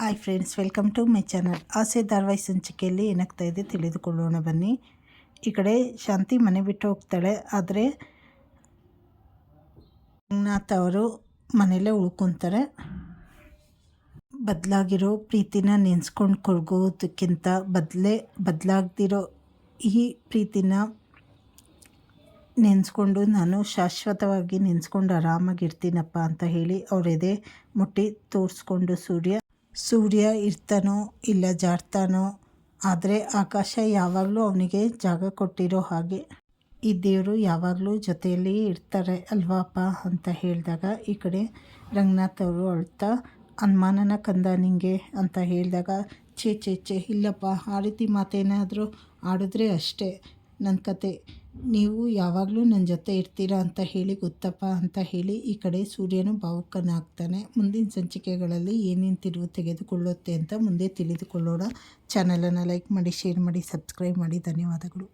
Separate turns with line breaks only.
Hi friends, welcome to my channel. Aase ಧಾರಾವಾಹಿ ಸಂಚಿಕೆಯಲ್ಲಿ ಏನಾಗ್ತಾ ಇದೆ ತಿಳಿದುಕೊಳ್ಳೋಣ ಬನ್ನಿ. ಈ ಕಡೆ ಶಾಂತಿ ಮನೆ ಬಿಟ್ಟು ಹೋಗ್ತಾಳೆ, ಆದರೆ ರಂಗನಾಥ್ ಅವರು ಮನೆಯಲ್ಲೇ ಉಳ್ಕೊತಾರೆ. ಬದಲಾಗಿರೋ ಪ್ರೀತಿನ ನೆನೆಸ್ಕೊಂಡು ಕೊರಗೋದಕ್ಕಿಂತ ಬದಲಾಗ್ದಿರೋ ಈ ಪ್ರೀತಿನ ನೆನೆಸ್ಕೊಂಡು ನಾನು ಶಾಶ್ವತವಾಗಿ ನೆನೆಸ್ಕೊಂಡು ಆರಾಮಾಗಿರ್ತೀನಪ್ಪ ಅಂತ ಹೇಳಿ ಅವ್ರ ಎದೆ ಮುಟ್ಟಿ ತೋರಿಸ್ಕೊಂಡು ಸೂರ್ಯ ಇರ್ತಾನೋ ಇಲ್ಲ ಜಾರ್ತಾನೋ, ಆದರೆ ಆಕಾಶ ಯಾವಾಗಲೂ ಅವನಿಗೆ ಜಾಗ ಕೊಟ್ಟಿರೋ ಹಾಗೆ ಈ ದೇವರು ಯಾವಾಗಲೂ ಜೊತೆಯಲ್ಲಿ ಇರ್ತಾರೆ ಅಲ್ವಾಪ್ಪ ಅಂತ ಹೇಳಿದಾಗ, ಈ ಕಡೆ ರಂಗನಾಥ್ ಅವರು ಅಳ್ತಾ ಅನುಮಾನನ ಕಂದ ನಿಂಗೆ ಅಂತ ಹೇಳಿದಾಗ, ಛೇ ಇಲ್ಲಪ್ಪ, ಆ ರೀತಿ ಮಾತೇನಾದರೂ ಆಡಿದ್ರೆ ಅಷ್ಟೇ ನನ್ನ ಕತೆ, ನೀವು ಯಾವಾಗಲೂ ನನ್ನ ಜೊತೆ ಇರ್ತೀರಾ ಅಂತ ಹೇಳಿ ಗೊತ್ತಪ್ಪ ಅಂತ ಹೇಳಿ ಈ ಕಡೆ ಸೂರ್ಯನು ಭಾವುಕನಾಗ್ತಾನೆ. ಮುಂದಿನ ಸಂಚಿಕೆಗಳಲ್ಲಿ ಏನೇನು ತಿರುವು ತೆಗೆದುಕೊಳ್ಳುತ್ತೆ ಅಂತ ಮುಂದೆ ತಿಳಿದುಕೊಳ್ಳೋಣ. ಚಾನಲನ್ನು ಲೈಕ್ ಮಾಡಿ, ಶೇರ್ ಮಾಡಿ, ಸಬ್ಸ್ಕ್ರೈಬ್ ಮಾಡಿ. ಧನ್ಯವಾದಗಳು.